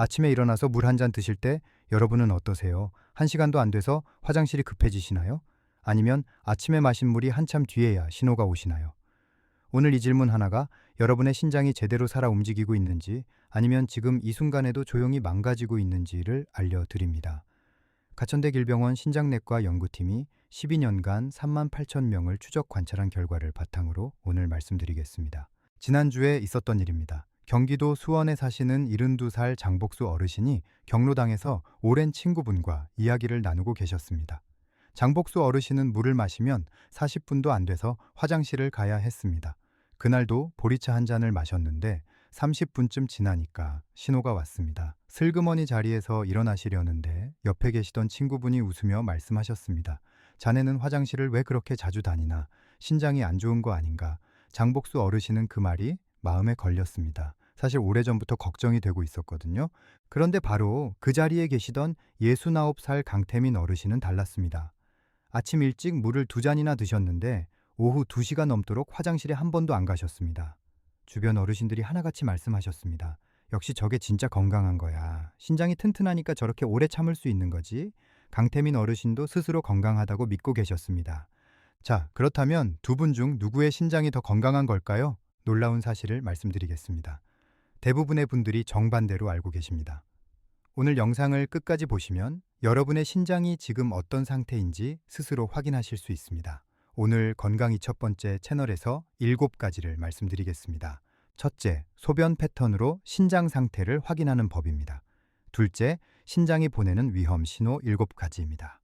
아침에 일어나서 물 한 잔 드실 때 여러분은 어떠세요? 1시간도 안 돼서 화장실이 급해지시나요? 아니면 아침에 마신 물이 한참 뒤에야 신호가 오시나요? 오늘 이 질문 하나가 여러분의 신장이 제대로 살아 움직이고 있는지 아니면 지금 이 순간에도 조용히 망가지고 있는지를 알려드립니다. 가천대 길병원 신장내과 연구팀이 12년간 3만 8천 명을 추적 관찰한 결과를 바탕으로 오늘 말씀드리겠습니다. 지난주에 있었던 일입니다. 경기도 수원에 사시는 72살 장복수 어르신이 경로당에서 오랜 친구분과 이야기를 나누고 계셨습니다. 장복수 어르신은 물을 마시면 40분도 안 돼서 화장실을 가야 했습니다. 그날도 보리차 한 잔을 마셨는데 30분쯤 지나니까 신호가 왔습니다. 슬그머니 자리에서 일어나시려는데 옆에 계시던 친구분이 웃으며 말씀하셨습니다. 자네는 화장실을 왜 그렇게 자주 다니나? 신장이 안 좋은 거 아닌가? 장복수 어르신은 그 말이 마음에 걸렸습니다. 사실 오래전부터 걱정이 되고 있었거든요. 그런데 바로 그 자리에 계시던 69살 강태민 어르신은 달랐습니다. 아침 일찍 물을 2잔이나 드셨는데 오후 2시가 넘도록 화장실에 한 번도 안 가셨습니다. 주변 어르신들이 하나같이 말씀하셨습니다. 역시 저게 진짜 건강한 거야. 신장이 튼튼하니까 저렇게 오래 참을 수 있는 거지. 강태민 어르신도 스스로 건강하다고 믿고 계셨습니다. 자, 그렇다면 두 분 중 누구의 신장이 더 건강한 걸까요? 놀라운 사실을 말씀드리겠습니다. 대부분의 분들이 정반대로 알고 계십니다. 오늘 영상을 끝까지 보시면 여러분의 신장이 지금 어떤 상태인지 스스로 확인하실 수 있습니다. 오늘 건강이 첫 번째 채널에서 7가지를 말씀드리겠습니다. 첫째, 소변 패턴으로 신장 상태를 확인하는 법입니다. 둘째, 신장이 보내는 위험 신호 7가지입니다.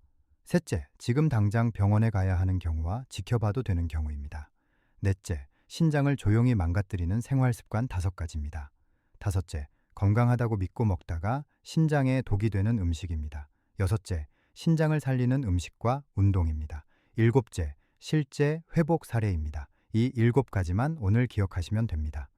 셋째, 지금 당장 병원에 가야 하는 경우와 지켜봐도 되는 경우입니다. 넷째, 신장을 조용히 망가뜨리는 생활 습관 5가지입니다. 다섯째, 건강하다고 믿고 먹다가 신장에 독이 되는 음식입니다. 여섯째, 신장을 살리는 음식과 운동입니다. 일곱째, 실제 회복 사례입니다. 이 7가지만 오늘 기억하시면 됩니다.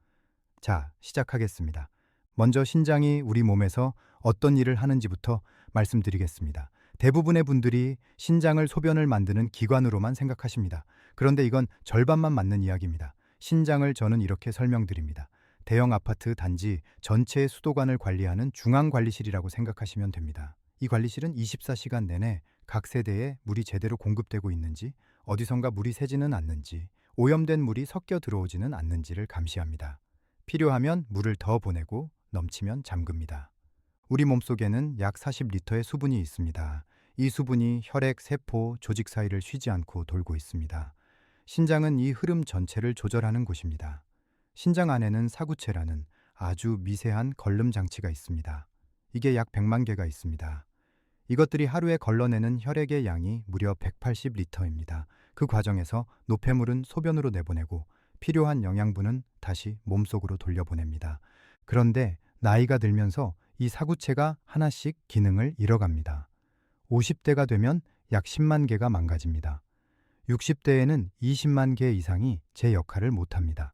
자, 시작하겠습니다. 먼저 신장이 우리 몸에서 어떤 일을 하는지부터 말씀드리겠습니다. 대부분의 분들이 신장을 소변을 만드는 기관으로만 생각하십니다. 그런데 이건 절반만 맞는 이야기입니다. 신장을 저는 이렇게 설명드립니다. 대형 아파트 단지 전체의 수도관을 관리하는 중앙관리실이라고 생각하시면 됩니다. 이 관리실은 24시간 내내 각 세대에 물이 제대로 공급되고 있는지, 어디선가 물이 새지는 않는지, 오염된 물이 섞여 들어오지는 않는지를 감시합니다. 필요하면 물을 더 보내고 넘치면 잠깁니다. 우리 몸속에는 약 40리터의 수분이 있습니다. 이 수분이 혈액, 세포, 조직 사이를 쉬지 않고 돌고 있습니다. 신장은 이 흐름 전체를 조절하는 곳입니다. 신장 안에는 사구체라는 아주 미세한 걸름 장치가 있습니다. 이게 약 100만 개가 있습니다. 이것들이 하루에 걸러내는 혈액의 양이 무려 180리터입니다. 그 과정에서 노폐물은 소변으로 내보내고 필요한 영양분은 다시 몸속으로 돌려보냅니다. 그런데 나이가 들면서 이 사구체가 하나씩 기능을 잃어갑니다. 50대가 되면 약 10만 개가 망가집니다. 60대에는 20만 개 이상이 제 역할을 못합니다.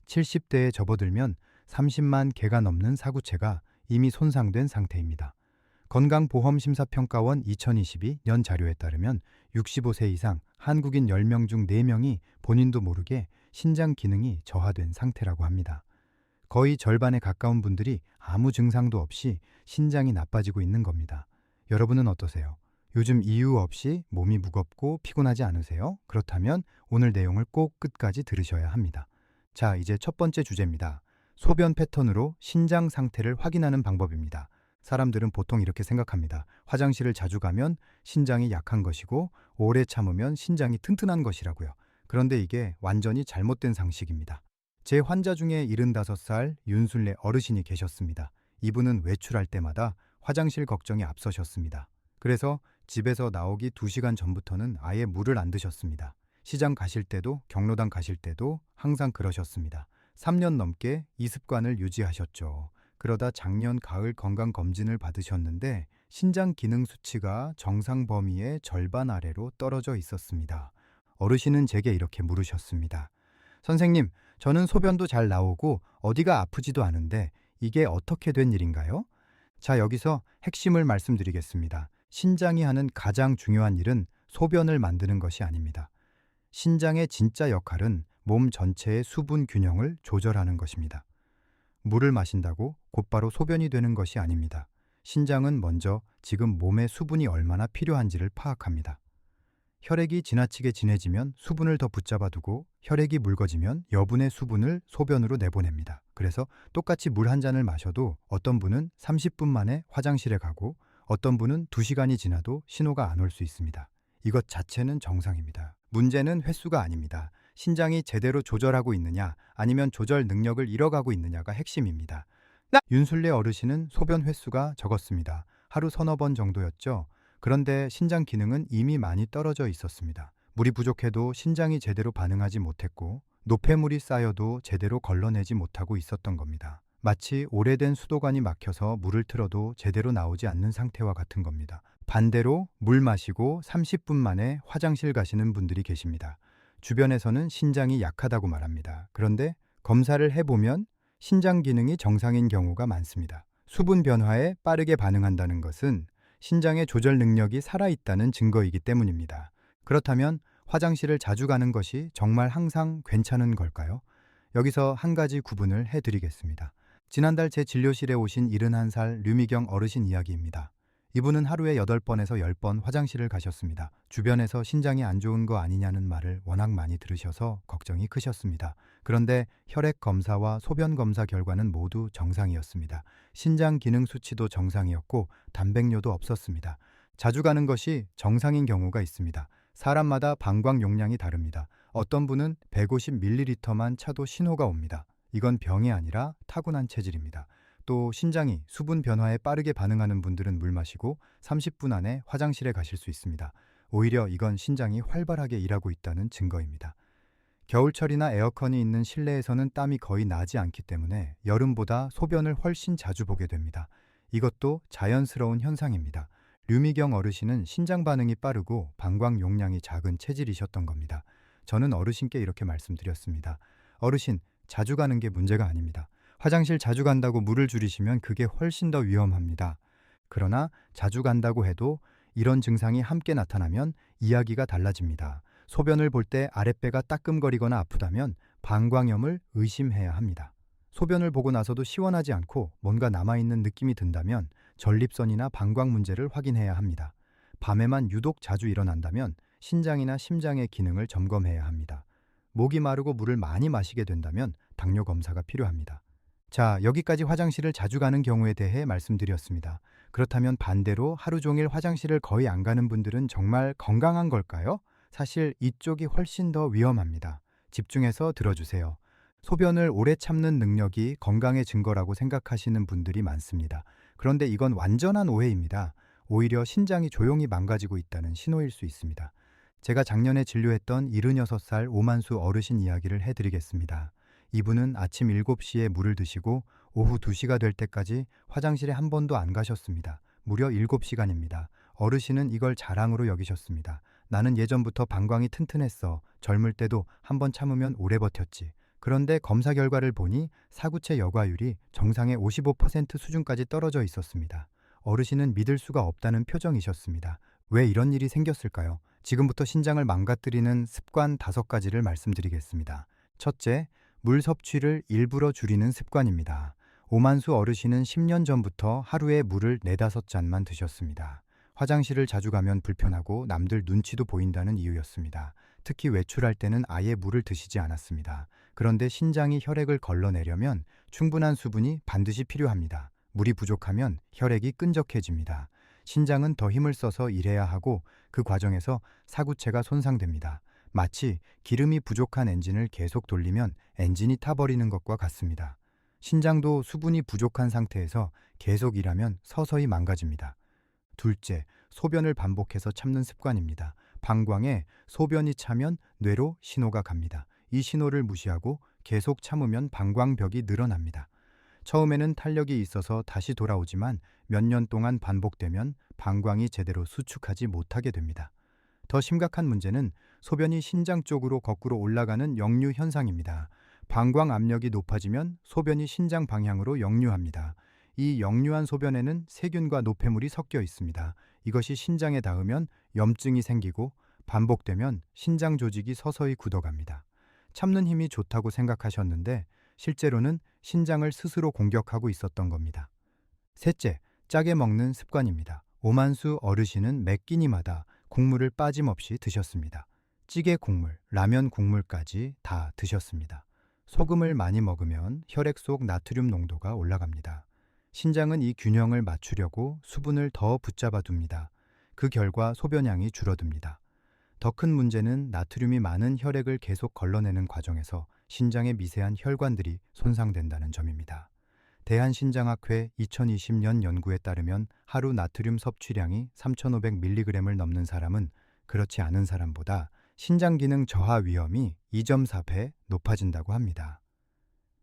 70대에 접어들면 30만 개가 넘는 사구체가 이미 손상된 상태입니다. 건강보험심사평가원 2022년 자료에 따르면 65세 이상 한국인 10명 중 4명이 본인도 모르게 신장 기능이 저하된 상태라고 합니다. 거의 절반에 가까운 분들이 아무 증상도 없이 신장이 나빠지고 있는 겁니다. 여러분은 어떠세요? 요즘 이유 없이 몸이 무겁고 피곤하지 않으세요? 그렇다면 오늘 내용을 꼭 끝까지 들으셔야 합니다. 자, 이제 첫 번째 주제입니다. 소변 패턴으로 신장 상태를 확인하는 방법입니다. 사람들은 보통 이렇게 생각합니다. 화장실을 자주 가면 신장이 약한 것이고 오래 참으면 신장이 튼튼한 것이라고요. 그런데 이게 완전히 잘못된 상식입니다. 제 환자 중에 75살 윤순례 어르신이 계셨습니다. 이분은 외출할 때마다 화장실 걱정이 앞서셨습니다. 그래서 집에서 나오기 2시간 전부터는 아예 물을 안 드셨습니다. 시장 가실 때도 경로당 가실 때도 항상 그러셨습니다. 3년 넘게 이 습관을 유지하셨죠. 그러다 작년 가을 건강검진을 받으셨는데 신장 기능 수치가 정상 범위의 절반 아래로 떨어져 있었습니다. 어르신은 제게 이렇게 물으셨습니다. 선생님, 저는 소변도 잘 나오고 어디가 아프지도 않은데 이게 어떻게 된 일인가요? 자, 여기서 핵심을 말씀드리겠습니다. 신장이 하는 가장 중요한 일은 소변을 만드는 것이 아닙니다. 신장의 진짜 역할은 몸 전체의 수분 균형을 조절하는 것입니다. 물을 마신다고 곧바로 소변이 되는 것이 아닙니다. 신장은 먼저 지금 몸에 수분이 얼마나 필요한지를 파악합니다. 혈액이 지나치게 진해지면 수분을 더 붙잡아두고 혈액이 묽어지면 여분의 수분을 소변으로 내보냅니다. 그래서 똑같이 물 한 잔을 마셔도 어떤 분은 30분 만에 화장실에 가고 어떤 분은 2시간이 지나도 신호가 안 올 수 있습니다. 이것 자체는 정상입니다. 문제는 횟수가 아닙니다. 신장이 제대로 조절하고 있느냐 아니면 조절 능력을 잃어가고 있느냐가 핵심입니다. 윤술래 어르신은 소변 횟수가 적었습니다. 하루 서너 번 정도였죠. 그런데 신장 기능은 이미 많이 떨어져 있었습니다. 물이 부족해도 신장이 제대로 반응하지 못했고 노폐물이 쌓여도 제대로 걸러내지 못하고 있었던 겁니다. 마치 오래된 수도관이 막혀서 물을 틀어도 제대로 나오지 않는 상태와 같은 겁니다. 반대로 물 마시고 30분 만에 화장실 가시는 분들이 계십니다. 주변에서는 신장이 약하다고 말합니다. 그런데 검사를 해보면 신장 기능이 정상인 경우가 많습니다. 수분 변화에 빠르게 반응한다는 것은 신장의 조절 능력이 살아있다는 증거이기 때문입니다. 그렇다면 화장실을 자주 가는 것이 정말 항상 괜찮은 걸까요? 여기서 한 가지 구분을 해드리겠습니다. 지난달 제 진료실에 오신 71살 류미경 어르신 이야기입니다. 이분은 하루에 8번에서 10번 화장실을 가셨습니다. 주변에서 신장이 안 좋은 거 아니냐는 말을 워낙 많이 들으셔서 걱정이 크셨습니다. 그런데 혈액 검사와 소변 검사 결과는 모두 정상이었습니다. 신장 기능 수치도 정상이었고 단백뇨도 없었습니다. 자주 가는 것이 정상인 경우가 있습니다. 사람마다 방광 용량이 다릅니다. 어떤 분은 150ml만 차도 신호가 옵니다. 이건 병이 아니라 타고난 체질입니다. 또 신장이 수분 변화에 빠르게 반응하는 분들은 물 마시고 30분 안에 화장실에 가실 수 있습니다. 오히려 이건 신장이 활발하게 일하고 있다는 증거입니다. 겨울철이나 에어컨이 있는 실내에서는 땀이 거의 나지 않기 때문에 여름보다 소변을 훨씬 자주 보게 됩니다. 이것도 자연스러운 현상입니다. 류미경 어르신은 신장 반응이 빠르고 방광 용량이 작은 체질이셨던 겁니다. 저는 어르신께 이렇게 말씀드렸습니다. 어르신, 자주 가는 게 문제가 아닙니다. 화장실 자주 간다고 물을 줄이시면 그게 훨씬 더 위험합니다. 그러나 자주 간다고 해도 이런 증상이 함께 나타나면 이야기가 달라집니다. 소변을 볼 때 아랫배가 따끔거리거나 아프다면 방광염을 의심해야 합니다. 소변을 보고 나서도 시원하지 않고 뭔가 남아있는 느낌이 든다면 전립선이나 방광 문제를 확인해야 합니다. 밤에만 유독 자주 일어난다면 신장이나 심장의 기능을 점검해야 합니다. 목이 마르고 물을 많이 마시게 된다면 당뇨 검사가 필요합니다. 자, 여기까지 화장실을 자주 가는 경우에 대해 말씀드렸습니다. 그렇다면 반대로 하루 종일 화장실을 거의 안 가는 분들은 정말 건강한 걸까요? 사실 이쪽이 훨씬 더 위험합니다. 집중해서 들어주세요. 소변을 오래 참는 능력이 건강의 증거라고 생각하시는 분들이 많습니다. 그런데 이건 완전한 오해입니다. 오히려 신장이 조용히 망가지고 있다는 신호일 수 있습니다. 제가 작년에 진료했던 76살 오만수 어르신 이야기를 해드리겠습니다. 이분은 아침 7시에 물을 드시고 오후 2시가 될 때까지 화장실에 한 번도 안 가셨습니다. 무려 7시간입니다. 어르신은 이걸 자랑으로 여기셨습니다. 나는 예전부터 방광이 튼튼했어. 젊을 때도 한 번 참으면 오래 버텼지. 그런데 검사 결과를 보니 사구체 여과율이 정상의 55% 수준까지 떨어져 있었습니다. 어르신은 믿을 수가 없다는 표정이셨습니다. 왜 이런 일이 생겼을까요? 지금부터 신장을 망가뜨리는 습관 5가지를 말씀드리겠습니다. 첫째, 물 섭취를 일부러 줄이는 습관입니다. 오만수 어르신은 10년 전부터 하루에 물을 4~5잔만 드셨습니다. 화장실을 자주 가면 불편하고 남들 눈치도 보인다는 이유였습니다. 특히 외출할 때는 아예 물을 드시지 않았습니다. 그런데 신장이 혈액을 걸러내려면 충분한 수분이 반드시 필요합니다. 물이 부족하면 혈액이 끈적해집니다. 신장은 더 힘을 써서 일해야 하고 그 과정에서 사구체가 손상됩니다. 마치 기름이 부족한 엔진을 계속 돌리면 엔진이 타버리는 것과 같습니다. 신장도 수분이 부족한 상태에서 계속 일하면 서서히 망가집니다. 둘째, 소변을 반복해서 참는 습관입니다. 방광에 소변이 차면 뇌로 신호가 갑니다. 이 신호를 무시하고 계속 참으면 방광벽이 늘어납니다. 처음에는 탄력이 있어서 다시 돌아오지만 몇 년 동안 반복되면 방광이 제대로 수축하지 못하게 됩니다. 더 심각한 문제는 소변이 신장 쪽으로 거꾸로 올라가는 역류 현상입니다. 방광 압력이 높아지면 소변이 신장 방향으로 역류합니다. 이 역류한 소변에는 세균과 노폐물이 섞여 있습니다. 이것이 신장에 닿으면 염증이 생기고 반복되면 신장 조직이 서서히 굳어갑니다. 참는 힘이 좋다고 생각하셨는데 실제로는 신장을 스스로 공격하고 있었던 겁니다. 셋째, 짜게 먹는 습관입니다. 오만수 어르신은 매 끼니마다 국물을 빠짐없이 드셨습니다. 찌개 국물, 라면 국물까지 다 드셨습니다. 소금을 많이 먹으면 혈액 속 나트륨 농도가 올라갑니다. 신장은 이 균형을 맞추려고 수분을 더 붙잡아 둡니다. 그 결과 소변량이 줄어듭니다. 더 큰 문제는 나트륨이 많은 혈액을 계속 걸러내는 과정에서 신장의 미세한 혈관들이 손상된다는 점입니다. 대한신장학회 2020년 연구에 따르면 하루 나트륨 섭취량이 3,500mg을 넘는 사람은 그렇지 않은 사람보다 신장 기능 저하 위험이 2.4배 높아진다고 합니다.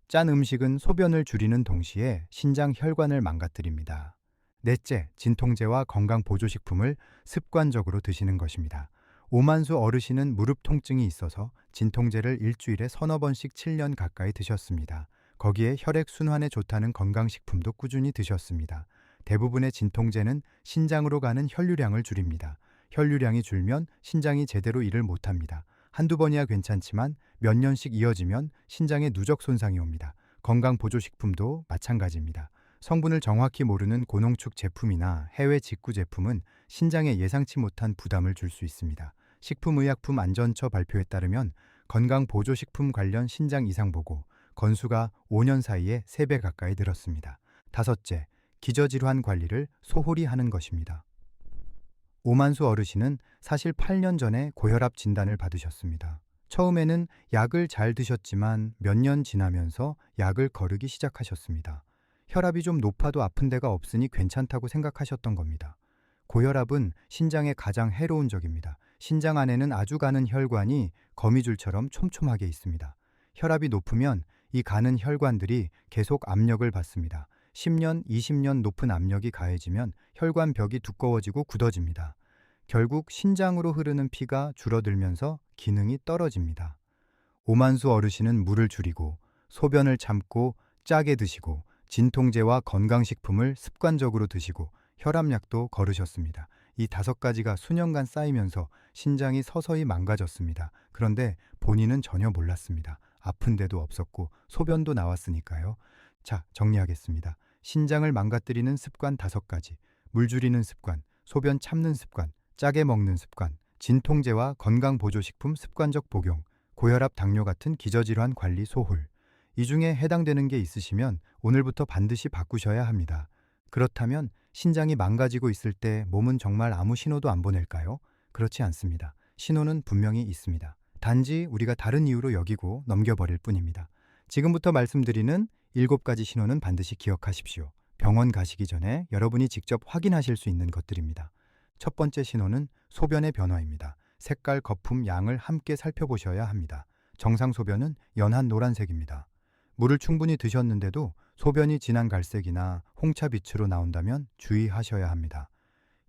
짠 음식은 소변을 줄이는 동시에 신장 혈관을 망가뜨립니다. 넷째, 진통제와 건강보조식품을 습관적으로 드시는 것입니다. 오만수 어르신은 무릎 통증이 있어서 진통제를 일주일에 서너 번씩 7년 가까이 드셨습니다. 거기에 혈액 순환에 좋다는 건강식품도 꾸준히 드셨습니다. 대부분의 진통제는 신장으로 가는 혈류량을 줄입니다. 혈류량이 줄면 신장이 제대로 일을 못합니다. 한두 번이야 괜찮지만 몇 년씩 이어지면 신장에 누적 손상이 옵니다. 건강보조식품도 마찬가지입니다. 성분을 정확히 모르는 고농축 제품이나 해외 직구 제품은 신장에 예상치 못한 부담을 줄 수 있습니다. 식품의약품안전처 발표에 따르면 건강보조식품 관련 신장 이상 보고 건수가 5년 사이에 3배 가까이 늘었습니다. 다섯째, 기저질환 관리를 소홀히 하는 것입니다. 오만수 어르신은 사실 8년 전에 고혈압 진단을 받으셨습니다. 처음에는 약을 잘 드셨지만 몇 년 지나면서 약을 거르기 시작하셨습니다. 혈압이 좀 높아도 아픈 데가 없으니 괜찮다고 생각하셨던 겁니다. 고혈압은 신장에 가장 해로운 적입니다. 신장 안에는 아주 가는 혈관이 거미줄처럼 촘촘하게 있습니다. 혈압이 높으면 이 가는 혈관들이 계속 압력을 받습니다. 10년, 20년 높은 압력이 가해지면 혈관 벽이 두꺼워지고 굳어집니다. 결국 신장으로 흐르는 피가 줄어들면서 기능이 떨어집니다. 오만수 어르신은 물을 줄이고 소변을 참고 짜게 드시고 진통제와 건강식품을 습관적으로 드시고 혈압약도 거르셨습니다. 이 5가지가 수년간 쌓이면서 신장이 서서히 망가졌습니다. 그런데 본인은 전혀 몰랐습니다. 아픈 데도 없었고 소변도 나왔으니까요. 자, 정리하겠습니다. 신장을 망가뜨리는 습관 5가지, 물 줄이는 습관, 소변 참는 습관, 짜게 먹는 습관, 진통제와 건강보조식품 습관적 복용, 고혈압, 당뇨 같은 기저질환 관리 소홀. 이 중에 해당되는 게 있으시면 오늘부터 반드시 바꾸셔야 합니다. 그렇다면 신장이 망가지고 있을 때 몸은 정말 아무 신호도 안 보낼까요? 그렇지 않습니다. 신호는 분명히 있습니다. 단지 우리가 다른 이유로 여기고 넘겨버릴 뿐입니다. 지금부터 말씀드리는 7가지 신호는 반드시 기억하십시오. 병원 가시기 전에 여러분이 직접 확인하실 수 있는 것들입니다. 첫 번째 신호는 소변의 변화입니다. 색깔, 거품, 양을 함께 살펴보셔야 합니다. 정상 소변은 연한 노란색입니다. 물을 충분히 드셨는데도 소변이 진한 갈색이나 홍차빛으로 나온다면 주의하셔야 합니다.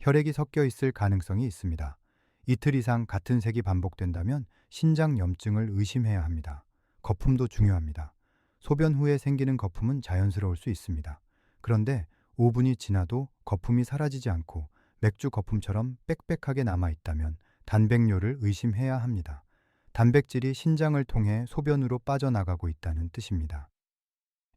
혈액이 섞여 있을 가능성이 있습니다. 이틀 이상 같은 색이 반복된다면 신장염증을 의심해야 합니다. 거품도 중요합니다. 소변 후에 생기는 거품은 자연스러울 수 있습니다. 그런데 5분이 지나도 거품이 사라지지 않고 맥주 거품처럼 빽빽하게 남아있다면 단백뇨를 의심해야 합니다. 단백질이 신장을 통해 소변으로 빠져나가고 있다는 뜻입니다.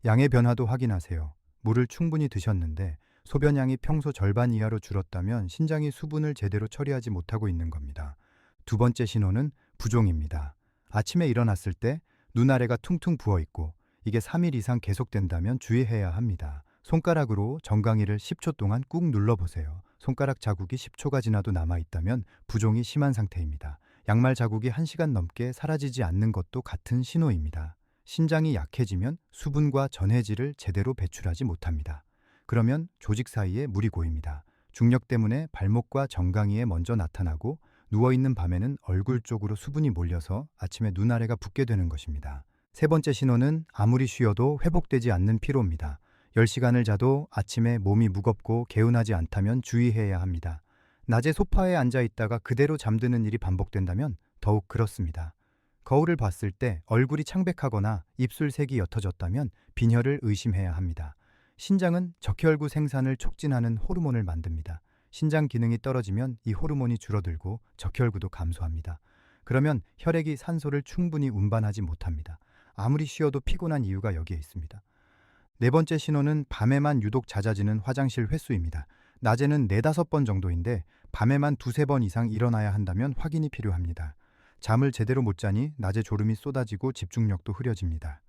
양의 변화도 확인하세요. 물을 충분히 드셨는데 소변량이 평소 절반 이하로 줄었다면 신장이 수분을 제대로 처리하지 못하고 있는 겁니다. 두 번째 신호는 부종입니다. 아침에 일어났을 때 눈 아래가 퉁퉁 부어있고 이게 3일 이상 계속된다면 주의해야 합니다. 손가락으로 정강이를 10초 동안 꾹 눌러보세요. 손가락 자국이 10초가 지나도 남아있다면 부종이 심한 상태입니다. 양말 자국이 1시간 넘게 사라지지 않는 것도 같은 신호입니다. 신장이 약해지면 수분과 전해질을 제대로 배출하지 못합니다. 그러면 조직 사이에 물이 고입니다. 중력 때문에 발목과 정강이에 먼저 나타나고 누워있는 밤에는 얼굴 쪽으로 수분이 몰려서 아침에 눈 아래가 붓게 되는 것입니다. 세 번째 신호는 아무리 쉬어도 회복되지 않는 피로입니다. 10시간을 자도 아침에 몸이 무겁고 개운하지 않다면 주의해야 합니다. 낮에 소파에 앉아 있다가 그대로 잠드는 일이 반복된다면 더욱 그렇습니다. 거울을 봤을 때 얼굴이 창백하거나 입술색이 옅어졌다면 빈혈을 의심해야 합니다. 신장은 적혈구 생산을 촉진하는 호르몬을 만듭니다. 신장 기능이 떨어지면 이 호르몬이 줄어들고 적혈구도 감소합니다. 그러면 혈액이 산소를 충분히 운반하지 못합니다. 아무리 쉬어도 피곤한 이유가 여기에 있습니다. 네 번째 신호는 밤에만 유독 잦아지는 화장실 횟수입니다. 낮에는 4~5번 정도인데 밤에만 2~3번 이상 일어나야 한다면 확인이 필요합니다. 잠을 제대로 못 자니 낮에 졸음이 쏟아지고 집중력도 흐려집니다.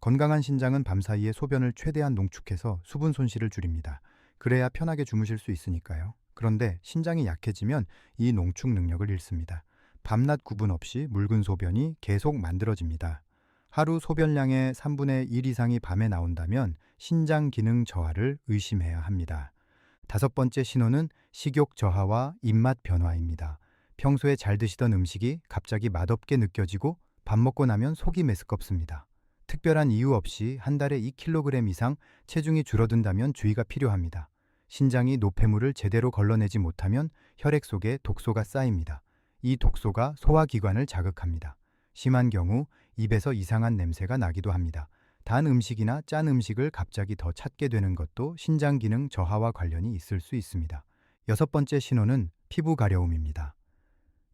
건강한 신장은 밤사이에 소변을 최대한 농축해서 수분 손실을 줄입니다. 그래야 편하게 주무실 수 있으니까요. 그런데 신장이 약해지면 이 농축 능력을 잃습니다. 밤낮 구분 없이 묽은 소변이 계속 만들어집니다. 하루 소변량의 3분의 1 이상이 밤에 나온다면 신장 기능 저하를 의심해야 합니다. 다섯 번째 신호는 식욕 저하와 입맛 변화입니다. 평소에 잘 드시던 음식이 갑자기 맛없게 느껴지고 밥 먹고 나면 속이 메스껍습니다. 특별한 이유 없이 한 달에 2kg 이상 체중이 줄어든다면 주의가 필요합니다. 신장이 노폐물을 제대로 걸러내지 못하면 혈액 속에 독소가 쌓입니다. 이 독소가 소화기관을 자극합니다. 심한 경우 입에서 이상한 냄새가 나기도 합니다. 단 음식이나 짠 음식을 갑자기 더 찾게 되는 것도 신장 기능 저하와 관련이 있을 수 있습니다. 여섯 번째 신호는 피부 가려움입니다.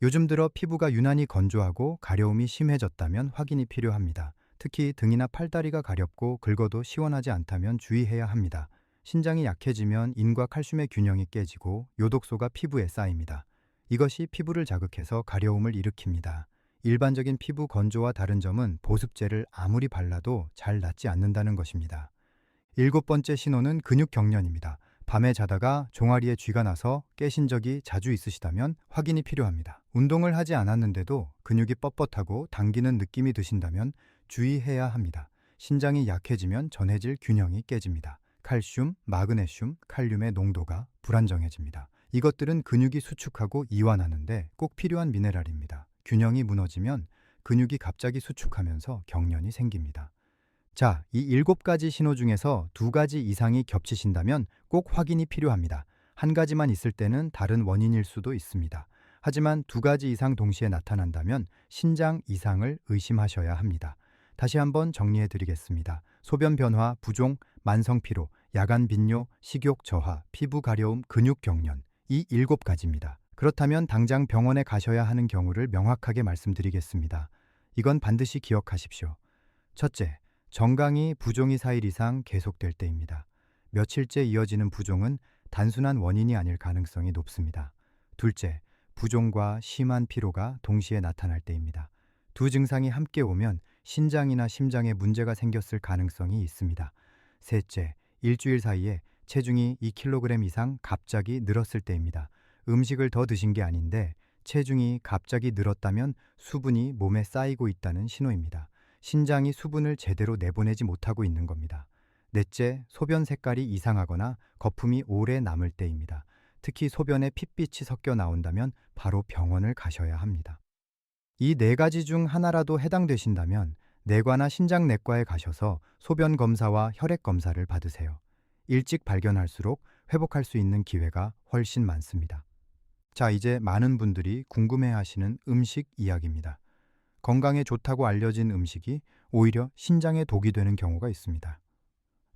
요즘 들어 피부가 유난히 건조하고 가려움이 심해졌다면 확인이 필요합니다. 특히 등이나 팔다리가 가렵고 긁어도 시원하지 않다면 주의해야 합니다. 신장이 약해지면 인과 칼슘의 균형이 깨지고 요독소가 피부에 쌓입니다. 이것이 피부를 자극해서 가려움을 일으킵니다. 일반적인 피부 건조와 다른 점은 보습제를 아무리 발라도 잘 낫지 않는다는 것입니다. 일곱 번째 신호는 근육 경련입니다. 밤에 자다가 종아리에 쥐가 나서 깨신 적이 자주 있으시다면 확인이 필요합니다. 운동을 하지 않았는데도 근육이 뻣뻣하고 당기는 느낌이 드신다면 주의해야 합니다. 신장이 약해지면 전해질 균형이 깨집니다. 칼슘, 마그네슘, 칼륨의 농도가 불안정해집니다. 이것들은 근육이 수축하고 이완하는데 꼭 필요한 미네랄입니다. 균형이 무너지면 근육이 갑자기 수축하면서 경련이 생깁니다. 자, 이 7가지 신호 중에서 2가지 이상이 겹치신다면 꼭 확인이 필요합니다. 한 가지만 있을 때는 다른 원인일 수도 있습니다. 하지만 2가지 이상 동시에 나타난다면 신장 이상을 의심하셔야 합니다. 다시 한번 정리해 드리겠습니다. 소변 변화, 부종, 만성 피로, 야간 빈뇨, 식욕 저하, 피부 가려움, 근육 경련, 이 7가지입니다. 그렇다면 당장 병원에 가셔야 하는 경우를 명확하게 말씀드리겠습니다. 이건 반드시 기억하십시오. 첫째, 정강이 부종이 4일 이상 계속될 때입니다. 며칠째 이어지는 부종은 단순한 원인이 아닐 가능성이 높습니다. 둘째, 부종과 심한 피로가 동시에 나타날 때입니다. 두 증상이 함께 오면 신장이나 심장에 문제가 생겼을 가능성이 있습니다. 셋째, 일주일 사이에 체중이 2kg 이상 갑자기 늘었을 때입니다. 음식을 더 드신 게 아닌데 체중이 갑자기 늘었다면 수분이 몸에 쌓이고 있다는 신호입니다. 신장이 수분을 제대로 내보내지 못하고 있는 겁니다. 넷째, 소변 색깔이 이상하거나 거품이 오래 남을 때입니다. 특히 소변에 핏빛이 섞여 나온다면 바로 병원을 가셔야 합니다. 이 4가지 중 하나라도 해당되신다면 내과나 신장내과에 가셔서 소변 검사와 혈액 검사를 받으세요. 일찍 발견할수록 회복할 수 있는 기회가 훨씬 많습니다. 자, 이제 많은 분들이 궁금해하시는 음식 이야기입니다. 건강에 좋다고 알려진 음식이 오히려 신장에 독이 되는 경우가 있습니다.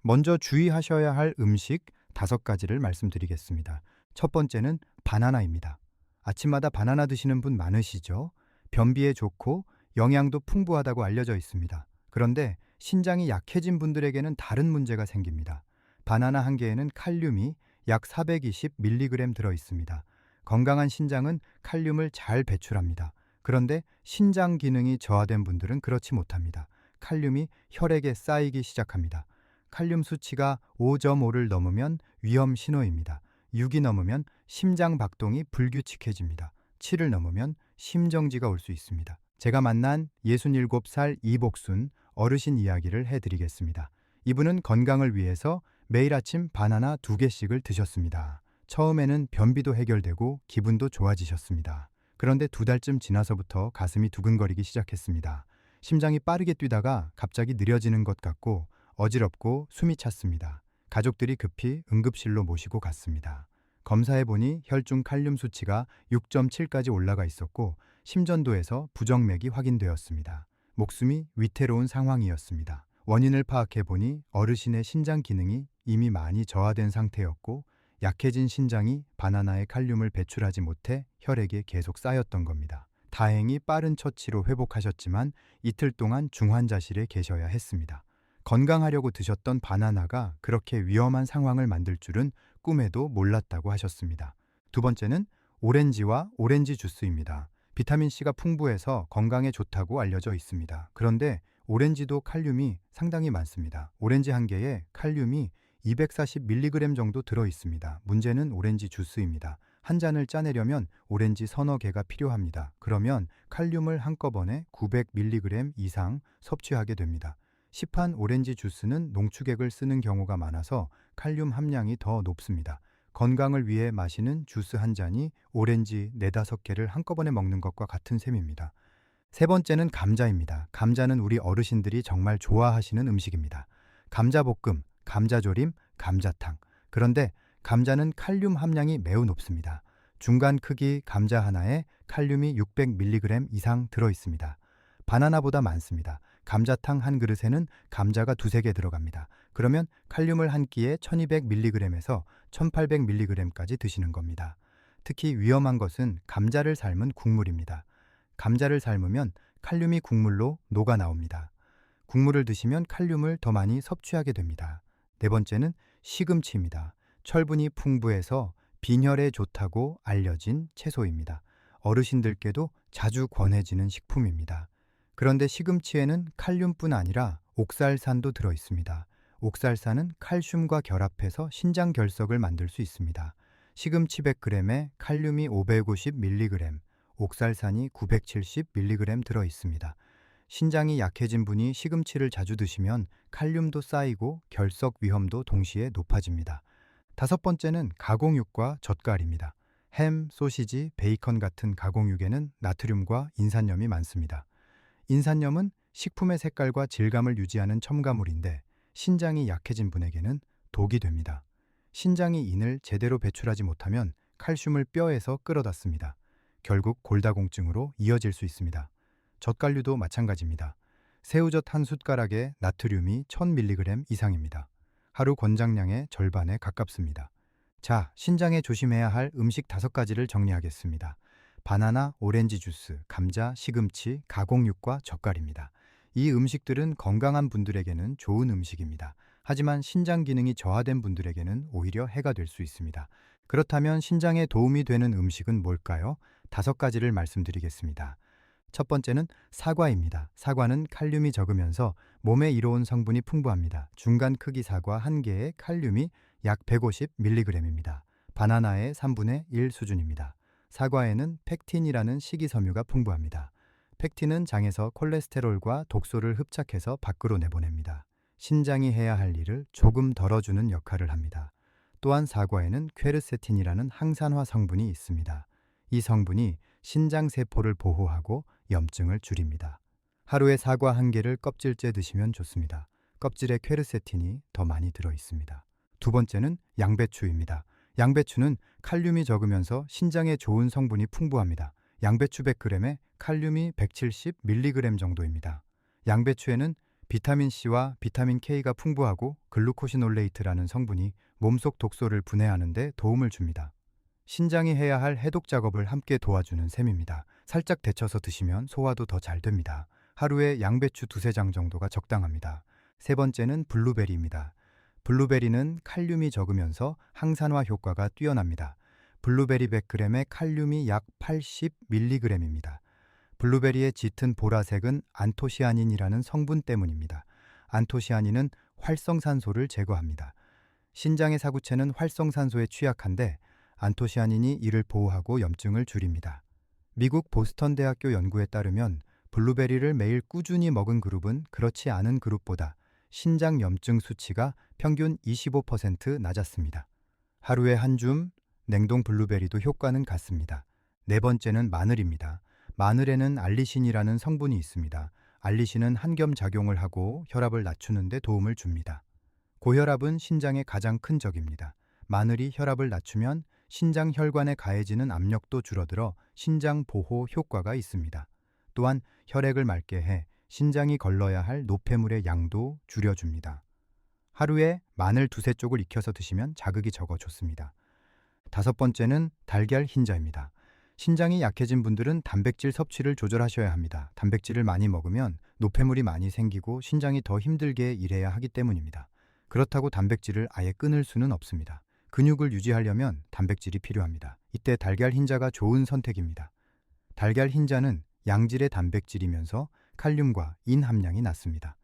먼저 주의하셔야 할 음식 5가지를 말씀드리겠습니다. 첫 번째는 바나나입니다. 아침마다 바나나 드시는 분 많으시죠? 변비에 좋고 영양도 풍부하다고 알려져 있습니다. 그런데 신장이 약해진 분들에게는 다른 문제가 생깁니다. 바나나 한 개에는 칼륨이 약 420mg 들어 있습니다. 건강한 신장은 칼륨을 잘 배출합니다. 그런데 신장 기능이 저하된 분들은 그렇지 못합니다. 칼륨이 혈액에 쌓이기 시작합니다. 칼륨 수치가 5.5를 넘으면 위험 신호입니다. 6이 넘으면 심장 박동이 불규칙해집니다. 7을 넘으면 심정지가 올 수 있습니다. 제가 만난 67살 이복순 어르신 이야기를 해드리겠습니다. 이분은 건강을 위해서 매일 아침 바나나 2개씩을 드셨습니다. 처음에는 변비도 해결되고 기분도 좋아지셨습니다. 그런데 2달쯤 지나서부터 가슴이 두근거리기 시작했습니다. 심장이 빠르게 뛰다가 갑자기 느려지는 것 같고 어지럽고 숨이 찼습니다. 가족들이 급히 응급실로 모시고 갔습니다. 검사해보니 혈중 칼륨 수치가 6.7까지 올라가 있었고 심전도에서 부정맥이 확인되었습니다. 목숨이 위태로운 상황이었습니다. 원인을 파악해보니 어르신의 신장 기능이 이미 많이 저하된 상태였고 약해진 신장이 바나나의 칼륨을 배출하지 못해 혈액에 계속 쌓였던 겁니다. 다행히 빠른 처치로 회복하셨지만 이틀 동안 중환자실에 계셔야 했습니다. 건강하려고 드셨던 바나나가 그렇게 위험한 상황을 만들 줄은 꿈에도 몰랐다고 하셨습니다. 두 번째는 오렌지와 오렌지 주스입니다. 비타민C가 풍부해서 건강에 좋다고 알려져 있습니다. 그런데 오렌지도 칼륨이 상당히 많습니다. 오렌지 한 개에 칼륨이 240mg 정도 들어 있습니다. 문제는 오렌지 주스입니다. 한 잔을 짜내려면 오렌지 서너 개가 필요합니다. 그러면 칼륨을 한꺼번에 900mg 이상 섭취하게 됩니다. 시판 오렌지 주스는 농축액을 쓰는 경우가 많아서 칼륨 함량이 더 높습니다. 건강을 위해 마시는 주스 한 잔이 오렌지 4~5개를 한꺼번에 먹는 것과 같은 셈입니다. 세 번째는 감자입니다. 감자는 우리 어르신들이 정말 좋아하시는 음식입니다. 감자볶음, 감자조림, 감자탕. 그런데 감자는 칼륨 함량이 매우 높습니다. 중간 크기 감자 하나에 칼륨이 600mg 이상 들어 있습니다. 바나나보다 많습니다. 감자탕 한 그릇에는 감자가 2~3개 들어갑니다. 그러면 칼륨을 한 끼에 1200mg에서 1800mg까지 드시는 겁니다. 특히 위험한 것은 감자를 삶은 국물입니다. 감자를 삶으면 칼륨이 국물로 녹아 나옵니다. 국물을 드시면 칼륨을 더 많이 섭취하게 됩니다. 네 번째는 시금치입니다. 철분이 풍부해서 빈혈에 좋다고 알려진 채소입니다. 어르신들께도 자주 권해지는 식품입니다. 그런데 시금치에는 칼륨뿐 아니라 옥살산도 들어 있습니다. 옥살산은 칼슘과 결합해서 신장 결석을 만들 수 있습니다. 시금치 100g에 칼륨이 550mg, 옥살산이 970mg 들어 있습니다. 신장이 약해진 분이 시금치를 자주 드시면 칼륨도 쌓이고 결석 위험도 동시에 높아집니다. 다섯 번째는 가공육과 젓갈입니다. 햄, 소시지, 베이컨 같은 가공육에는 나트륨과 인산염이 많습니다. 인산염은 식품의 색깔과 질감을 유지하는 첨가물인데 신장이 약해진 분에게는 독이 됩니다. 신장이 인을 제대로 배출하지 못하면 칼슘을 뼈에서 끌어다 씁니다. 결국 골다공증으로 이어질 수 있습니다. 젓갈류도 마찬가지입니다. 새우젓 한 숟가락에 나트륨이 1000mg 이상입니다. 하루 권장량의 절반에 가깝습니다. 자, 신장에 조심해야 할 음식 5가지를 정리하겠습니다. 바나나, 오렌지 주스, 감자, 시금치, 가공육과 젓갈입니다. 이 음식들은 건강한 분들에게는 좋은 음식입니다. 하지만 신장 기능이 저하된 분들에게는 오히려 해가 될 수 있습니다. 그렇다면 신장에 도움이 되는 음식은 뭘까요? 5가지를 말씀드리겠습니다. 첫 번째는 사과입니다. 사과는 칼륨이 적으면서 몸에 이로운 성분이 풍부합니다. 중간 크기 사과 한 개에 칼륨이 약 150mg입니다. 바나나의 3분의 1 수준입니다. 사과에는 펙틴이라는 식이섬유가 풍부합니다. 펙틴은 장에서 콜레스테롤과 독소를 흡착해서 밖으로 내보냅니다. 신장이 해야 할 일을 조금 덜어주는 역할을 합니다. 또한 사과에는 퀘르세틴이라는 항산화 성분이 있습니다. 이 성분이 신장 세포를 보호하고 염증을 줄입니다. 하루에 사과 한 개를 껍질째 드시면 좋습니다. 껍질에 퀘르세틴이 더 많이 들어 있습니다. 두 번째는 양배추입니다. 양배추는 칼륨이 적으면서 신장에 좋은 성분이 풍부합니다. 양배추 100g에 칼륨이 170mg 정도입니다. 양배추에는 비타민C와 비타민K가 풍부하고 글루코시놀레이트라는 성분이 몸속 독소를 분해하는 데 도움을 줍니다. 신장이 해야 할 해독 작업을 함께 도와주는 셈입니다. 살짝 데쳐서 드시면 소화도 더 잘 됩니다. 하루에 양배추 2~3장 정도가 적당합니다. 세 번째는 블루베리입니다. 블루베리는 칼륨이 적으면서 항산화 효과가 뛰어납니다. 블루베리 100g에 칼륨이 약 80mg입니다. 블루베리의 짙은 보라색은 안토시아닌이라는 성분 때문입니다. 안토시아닌은 활성산소를 제거합니다. 신장의 사구체는 활성산소에 취약한데 안토시아닌이 이를 보호하고 염증을 줄입니다. 미국 보스턴 대학교 연구에 따르면 블루베리를 매일 꾸준히 먹은 그룹은 그렇지 않은 그룹보다 신장 염증 수치가 평균 25% 낮았습니다. 하루에 한 줌 냉동 블루베리도 효과는 같습니다. 네 번째는 마늘입니다. 마늘에는 알리신이라는 성분이 있습니다. 알리신은 한겸 작용을 하고 혈압을 낮추는 데 도움을 줍니다. 고혈압은 신장의 가장 큰 적입니다. 마늘이 혈압을 낮추면 신장 혈관에 가해지는 압력도 줄어들어 신장 보호 효과가 있습니다. 또한 혈액을 맑게 해 신장이 걸러야 할 노폐물의 양도 줄여줍니다. 하루에 마늘 2~3쪽을 익혀서 드시면 자극이 적어 좋습니다. 다섯 번째는 달걀 흰자입니다. 신장이 약해진 분들은 단백질 섭취를 조절하셔야 합니다. 단백질을 많이 먹으면 노폐물이 많이 생기고 신장이 더 힘들게 일해야 하기 때문입니다. 그렇다고 단백질을 아예 끊을 수는 없습니다. 근육을 유지하려면 단백질이 필요합니다. 이때 달걀 흰자가 좋은 선택입니다. 달걀 흰자는 양질의 단백질이면서 칼륨과 인 함량이 낮습니다.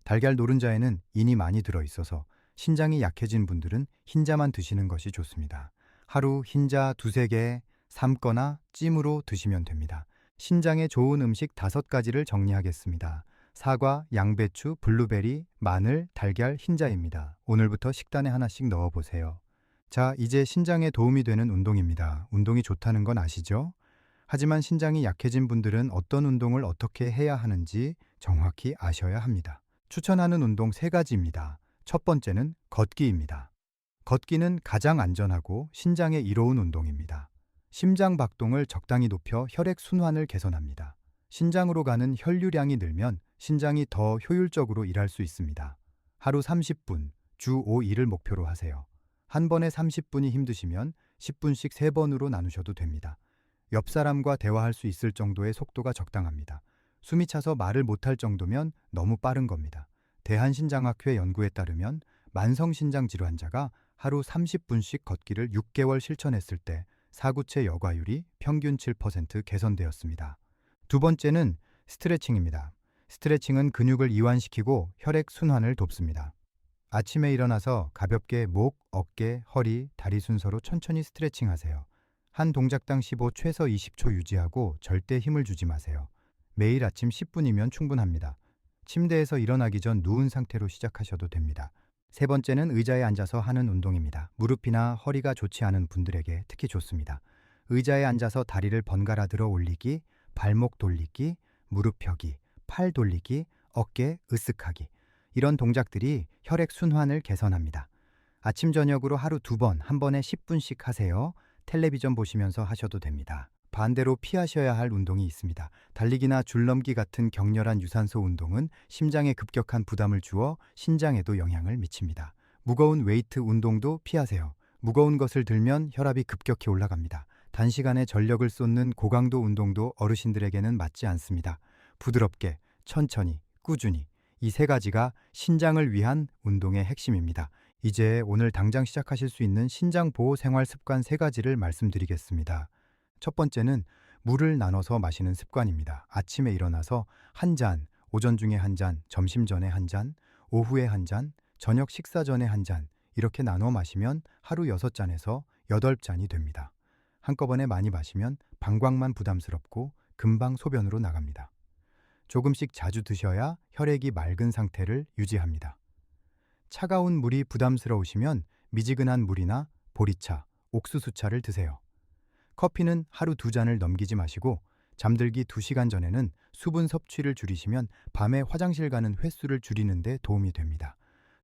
달걀 노른자에는 인이 많이 들어있어서 신장이 약해진 분들은 흰자만 드시는 것이 좋습니다. 하루 흰자 2~3개 삶거나 찜으로 드시면 됩니다. 신장에 좋은 음식 5가지를 정리하겠습니다. 사과, 양배추, 블루베리, 마늘, 달걀, 흰자입니다. 오늘부터 식단에 하나씩 넣어보세요. 자, 이제 신장에 도움이 되는 운동입니다. 운동이 좋다는 건 아시죠? 하지만 신장이 약해진 분들은 어떤 운동을 어떻게 해야 하는지 정확히 아셔야 합니다. 추천하는 운동 3가지입니다. 첫 번째는 걷기입니다. 걷기는 가장 안전하고 신장에 이로운 운동입니다. 심장 박동을 적당히 높여 혈액 순환을 개선합니다. 신장으로 가는 혈류량이 늘면 신장이 더 효율적으로 일할 수 있습니다. 하루 30분, 주 5일을 목표로 하세요. 한 번에 30분이 힘드시면 10분씩 3번으로 나누셔도 됩니다. 옆 사람과 대화할 수 있을 정도의 속도가 적당합니다. 숨이 차서 말을 못할 정도면 너무 빠른 겁니다. 대한신장학회 연구에 따르면 만성신장 질환 환자가 하루 30분씩 걷기를 6개월 실천했을 때 사구체 여과율이 평균 7% 개선되었습니다. 두 번째는 스트레칭입니다. 스트레칭은 근육을 이완시키고 혈액 순환을 돕습니다. 아침에 일어나서 가볍게 목, 어깨, 허리, 다리 순서로 천천히 스트레칭 하세요. 한 동작당 15, 최소 20초 유지하고 절대 힘을 주지 마세요. 매일 아침 10분이면 충분합니다. 침대에서 일어나기 전 누운 상태로 시작하셔도 됩니다. 세 번째는 의자에 앉아서 하는 운동입니다. 무릎이나 허리가 좋지 않은 분들에게 특히 좋습니다. 의자에 앉아서 다리를 번갈아 들어 올리기, 발목 돌리기, 무릎 펴기, 팔 돌리기, 어깨 으쓱하기. 이런 동작들이 혈액 순환을 개선합니다. 아침 저녁으로 하루 2번, 한 번에 10분씩 하세요. 텔레비전 보시면서 하셔도 됩니다. 반대로 피하셔야 할 운동이 있습니다. 달리기나 줄넘기 같은 격렬한 유산소 운동은 심장에 급격한 부담을 주어 신장에도 영향을 미칩니다. 무거운 웨이트 운동도 피하세요. 무거운 것을 들면 혈압이 급격히 올라갑니다. 단시간에 전력을 쏟는 고강도 운동도 어르신들에게는 맞지 않습니다. 부드럽게, 천천히, 꾸준히 이 3가지가 신장을 위한 운동의 핵심입니다. 이제 오늘 당장 시작하실 수 있는 신장 보호 생활 습관 3가지를 말씀드리겠습니다. 첫 번째는 물을 나눠서 마시는 습관입니다. 아침에 일어나서 한 잔, 오전 중에 한 잔, 점심 전에 한 잔, 오후에 한 잔, 저녁 식사 전에 한 잔, 이렇게 나눠 마시면 하루 6잔에서 8잔이 됩니다. 한꺼번에 많이 마시면 방광만 부담스럽고 금방 소변으로 나갑니다. 조금씩 자주 드셔야 혈액이 맑은 상태를 유지합니다. 차가운 물이 부담스러우시면 미지근한 물이나 보리차, 옥수수차를 드세요. 커피는 하루 2잔을 넘기지 마시고 잠들기 2시간 전에는 수분 섭취를 줄이시면 밤에 화장실 가는 횟수를 줄이는 데 도움이 됩니다.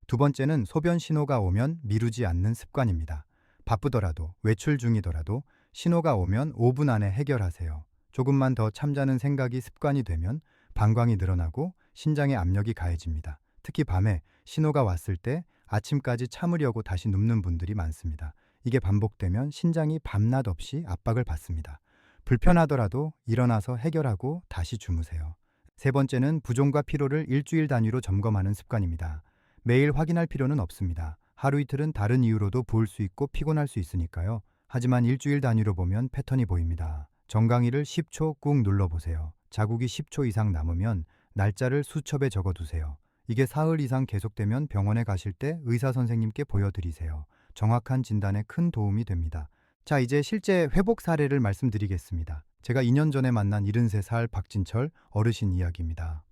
두 번째는 소변 신호가 오면 미루지 않는 습관입니다. 바쁘더라도 외출 중이더라도 신호가 오면 5분 안에 해결하세요. 조금만 더 참자는 생각이 습관이 되면 방광이 늘어나고 신장의 압력이 가해집니다. 특히 밤에 신호가 왔을 때 아침까지 참으려고 다시 눕는 분들이 많습니다. 이게 반복되면 신장이 밤낮 없이 압박을 받습니다. 불편하더라도 일어나서 해결하고 다시 주무세요. 세 번째는 부종과 피로를 일주일 단위로 점검하는 습관입니다. 매일 확인할 필요는 없습니다. 하루 이틀은 다른 이유로도 부을 수 있고 피곤할 수 있으니까요. 하지만 일주일 단위로 보면 패턴이 보입니다. 정강이를 10초 꾹 눌러보세요. 자국이 10초 이상 남으면 날짜를 수첩에 적어두세요. 이게 사흘 이상 계속되면 병원에 가실 때 의사 선생님께 보여드리세요. 정확한 진단에 큰 도움이 됩니다. 자, 이제 실제 회복 사례를 말씀드리겠습니다. 제가 2년 전에 만난 73살 박진철 어르신 이야기입니다.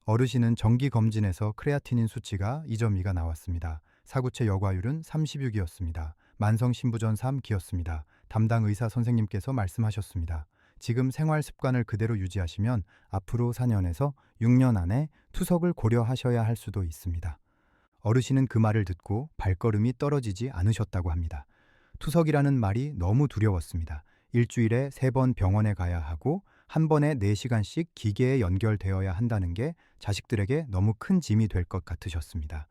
어르신은 정기검진에서 크레아티닌 수치가 2.2가 나왔습니다. 사구체 여과율은 36이었습니다. 만성신부전 3기였습니다. 담당 의사 선생님께서 말씀하셨습니다. 지금 생활 습관을 그대로 유지하시면 앞으로 4년에서 6년 안에 투석을 고려하셔야 할 수도 있습니다. 어르신은 그 말을 듣고 발걸음이 떨어지지 않으셨다고 합니다. 투석이라는 말이 너무 두려웠습니다. 일주일에 3번 병원에 가야 하고 한 번에 4시간씩 기계에 연결되어야 한다는 게 자식들에게 너무 큰 짐이 될 것 같으셨습니다.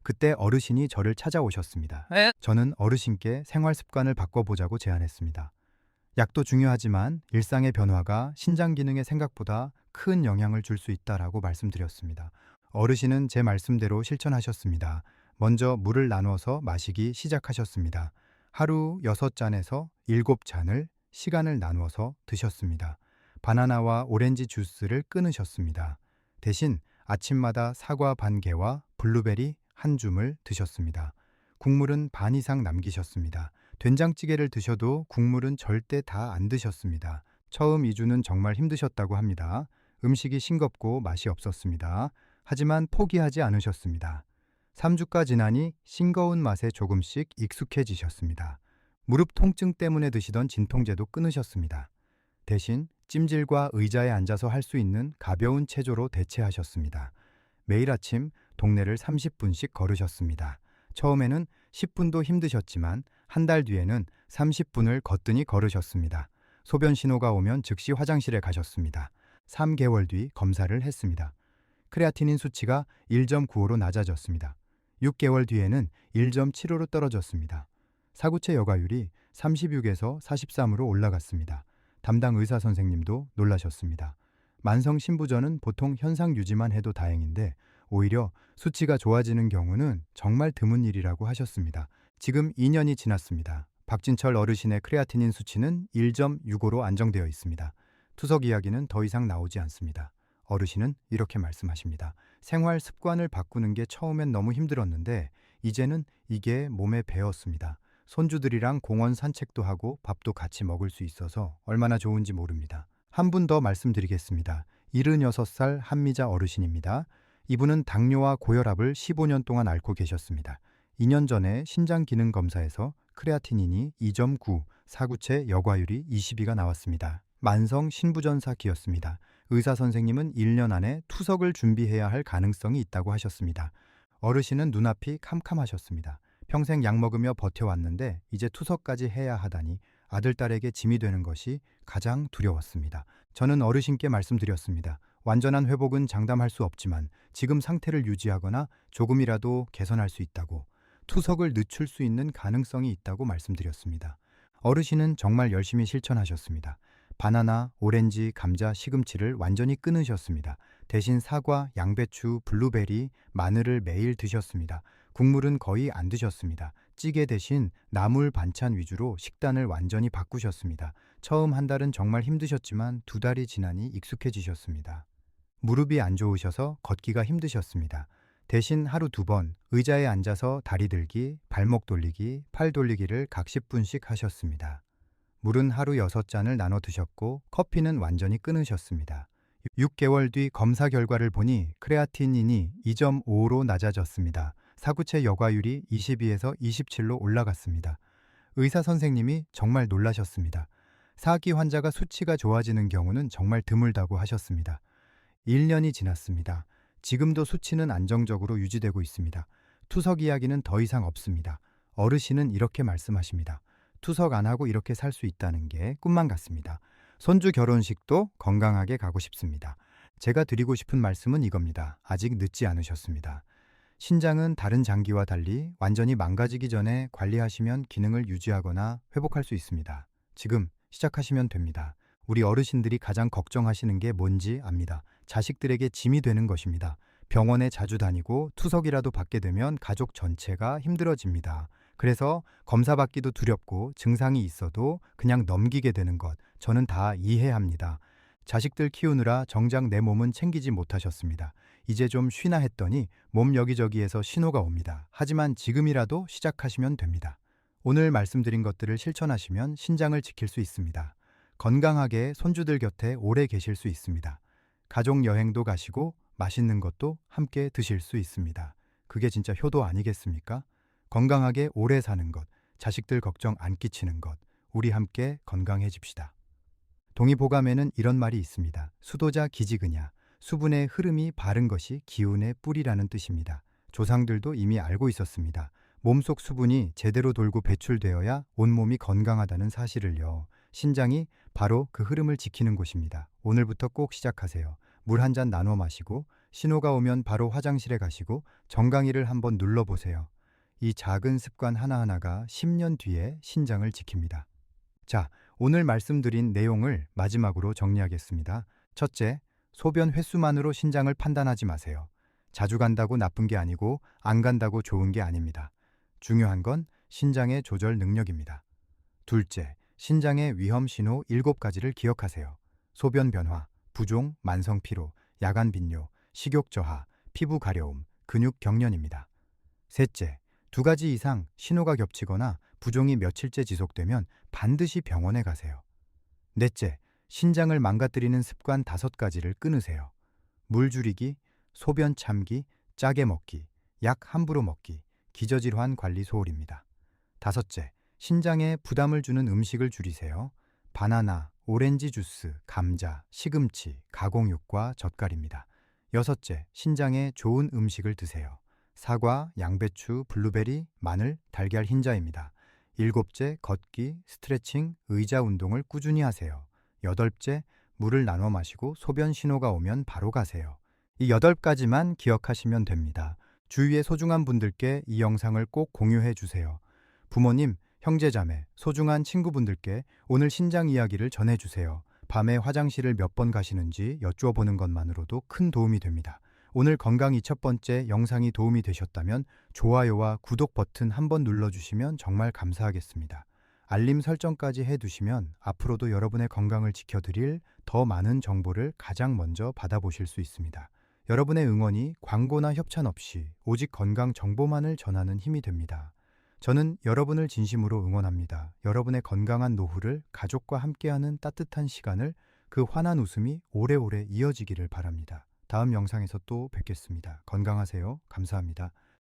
그때 어르신이 저를 찾아오셨습니다. 저는 어르신께 생활 습관을 바꿔보자고 제안했습니다. 약도 중요하지만 일상의 변화가 신장 기능에 생각보다 큰 영향을 줄 수 있다라고 말씀드렸습니다. 어르신은 제 말씀대로 실천하셨습니다. 먼저 물을 나눠서 마시기 시작하셨습니다. 하루 6잔에서 7잔을 시간을 나누어서 드셨습니다. 바나나와 오렌지 주스를 끊으셨습니다. 대신 아침마다 사과 반 개와 블루베리 한 줌을 드셨습니다. 국물은 반 이상 남기셨습니다. 된장찌개를 드셔도 국물은 절대 다 안 드셨습니다. 처음 2주는 정말 힘드셨다고 합니다. 음식이 싱겁고 맛이 없었습니다. 하지만 포기하지 않으셨습니다. 3주가 지나니 싱거운 맛에 조금씩 익숙해지셨습니다. 무릎 통증 때문에 드시던 진통제도 끊으셨습니다. 대신 찜질과 의자에 앉아서 할 수 있는 가벼운 체조로 대체하셨습니다. 매일 아침 동네를 30분씩 걸으셨습니다. 처음에는 10분도 힘드셨지만 한 달 뒤에는 30분을 거뜬히 걸으셨습니다. 소변 신호가 오면 즉시 화장실에 가셨습니다. 3개월 뒤 검사를 했습니다. 크레아티닌 수치가 1.95로 낮아졌습니다. 6개월 뒤에는 1.75로 떨어졌습니다. 사구체 여과율이 36에서 43으로 올라갔습니다. 담당 의사 선생님도 놀라셨습니다. 만성 신부전은 보통 현상 유지만 해도 다행인데 오히려 수치가 좋아지는 경우는 정말 드문 일이라고 하셨습니다. 지금 2년이 지났습니다. 박진철 어르신의 크레아티닌 수치는 1.65로 안정되어 있습니다. 투석 이야기는 더 이상 나오지 않습니다. 어르신은 이렇게 말씀하십니다. 생활 습관을 바꾸는 게 처음엔 너무 힘들었는데 이제는 이게 몸에 배었습니다. 손주들이랑 공원 산책도 하고 밥도 같이 먹을 수 있어서 얼마나 좋은지 모릅니다. 한 분 더 말씀드리겠습니다. 76살 한미자 어르신입니다. 이분은 당뇨와 고혈압을 15년 동안 앓고 계셨습니다. 2년 전에 신장 기능 검사에서 크레아티닌이 2.9, 사구체 여과율이 22가 나왔습니다. 만성 신부전사기였습니다. 의사 선생님은 1년 안에 투석을 준비해야 할 가능성이 있다고 하셨습니다. 어르신은 눈앞이 캄캄하셨습니다. 평생 약 먹으며 버텨왔는데 이제 투석까지 해야 하다니 아들, 딸에게 짐이 되는 것이 가장 두려웠습니다. 저는 어르신께 말씀드렸습니다. 완전한 회복은 장담할 수 없지만 지금 상태를 유지하거나 조금이라도 개선할 수 있다고, 투석을 늦출 수 있는 가능성이 있다고 말씀드렸습니다. 어르신은 정말 열심히 실천하셨습니다. 바나나, 오렌지, 감자, 시금치를 완전히 끊으셨습니다. 대신 사과, 양배추, 블루베리, 마늘을 매일 드셨습니다. 국물은 거의 안 드셨습니다. 찌개 대신 나물 반찬 위주로 식단을 완전히 바꾸셨습니다. 처음 한 달은 정말 힘드셨지만 2달이 지나니 익숙해지셨습니다. 무릎이 안 좋으셔서 걷기가 힘드셨습니다. 대신 하루 2번 의자에 앉아서 다리 들기, 발목 돌리기, 팔 돌리기를 각 10분씩 하셨습니다. 물은 하루 6잔을 나눠 드셨고 커피는 완전히 끊으셨습니다. 6개월 뒤 검사 결과를 보니 크레아티닌이 2.5로 낮아졌습니다. 사구체 여과율이 22에서 27로 올라갔습니다. 의사 선생님이 정말 놀라셨습니다. 사기 환자가 수치가 좋아지는 경우는 정말 드물다고 하셨습니다. 1년이 지났습니다. 지금도 수치는 안정적으로 유지되고 있습니다. 투석 이야기는 더 이상 없습니다. 어르신은 이렇게 말씀하십니다. 투석 안 하고 이렇게 살 수 있다는 게 꿈만 같습니다. 손주 결혼식도 건강하게 가고 싶습니다. 제가 드리고 싶은 말씀은 이겁니다. 아직 늦지 않으셨습니다. 신장은 다른 장기와 달리 완전히 망가지기 전에 관리하시면 기능을 유지하거나 회복할 수 있습니다. 지금 시작하시면 됩니다. 우리 어르신들이 가장 걱정하시는 게 뭔지 압니다. 자식들에게 짐이 되는 것입니다. 병원에 자주 다니고 투석이라도 받게 되면 가족 전체가 힘들어집니다. 그래서 검사 받기도 두렵고 증상이 있어도 그냥 넘기게 되는 것, 저는 다 이해합니다. 자식들 키우느라 정작 내 몸은 챙기지 못하셨습니다. 이제 좀 쉬나 했더니 몸 여기저기에서 신호가 옵니다. 하지만 지금이라도 시작하시면 됩니다. 오늘 말씀드린 것들을 실천하시면 신장을 지킬 수 있습니다. 건강하게 손주들 곁에 오래 계실 수 있습니다. 가족 여행도 가시고 맛있는 것도 함께 드실 수 있습니다. 그게 진짜 효도 아니겠습니까? 건강하게 오래 사는 것, 자식들 걱정 안 끼치는 것, 우리 함께 건강해집시다. 동의보감에는 이런 말이 있습니다. 수도자 기지그냐, 수분의 흐름이 바른 것이 기운의 뿌리라는 뜻입니다. 조상들도 이미 알고 있었습니다. 몸속 수분이 제대로 돌고 배출되어야 온몸이 건강하다는 사실을요. 신장이 바로 그 흐름을 지키는 곳입니다. 오늘부터 꼭 시작하세요. 물 한 잔 나눠 마시고 신호가 오면 바로 화장실에 가시고 정강이를 한번 눌러보세요. 이 작은 습관 하나하나가 10년 뒤에 신장을 지킵니다. 자, 오늘 말씀드린 내용을 마지막으로 정리하겠습니다. 첫째, 소변 횟수만으로 신장을 판단하지 마세요. 자주 간다고 나쁜 게 아니고 안 간다고 좋은 게 아닙니다. 중요한 건 신장의 조절 능력입니다. 둘째, 신장의 위험 신호 7가지를 기억하세요. 소변 변화, 부종, 만성 피로, 야간 빈뇨, 식욕 저하, 피부 가려움, 근육 경련입니다. 셋째, 2가지 이상 신호가 겹치거나 부종이 며칠째 지속되면 반드시 병원에 가세요. 넷째, 신장을 망가뜨리는 습관 5가지를 끊으세요. 물 줄이기, 소변 참기, 짜게 먹기, 약 함부로 먹기, 기저질환 관리 소홀입니다. 다섯째, 신장에 부담을 주는 음식을 줄이세요. 바나나, 오렌지 주스, 감자, 시금치, 가공육과 젓갈입니다. 여섯째, 신장에 좋은 음식을 드세요. 사과, 양배추, 블루베리, 마늘, 달걀 흰자입니다. 일곱째, 걷기, 스트레칭, 의자 운동을 꾸준히 하세요. 여덟째, 물을 나눠 마시고 소변 신호가 오면 바로 가세요. 이 8가지만 기억하시면 됩니다. 주위의 소중한 분들께 이 영상을 꼭 공유해 주세요. 부모님, 형제자매, 소중한 친구분들께 오늘 신장 이야기를 전해주세요. 밤에 화장실을 몇 번 가시는지 여쭈어 보는 것만으로도 큰 도움이 됩니다. 오늘 건강 2첫 번째 영상이 도움이 되셨다면 좋아요와 구독 버튼 한번 눌러주시면 정말 감사하겠습니다. 알림 설정까지 해두시면 앞으로도 여러분의 건강을 지켜드릴 더 많은 정보를 가장 먼저 받아보실 수 있습니다. 여러분의 응원이 광고나 협찬 없이 오직 건강 정보만을 전하는 힘이 됩니다. 저는 여러분을 진심으로 응원합니다. 여러분의 건강한 노후를 가족과 함께하는 따뜻한 시간을, 그 환한 웃음이 오래오래 이어지기를 바랍니다. 다음 영상에서 또 뵙겠습니다. 건강하세요. 감사합니다.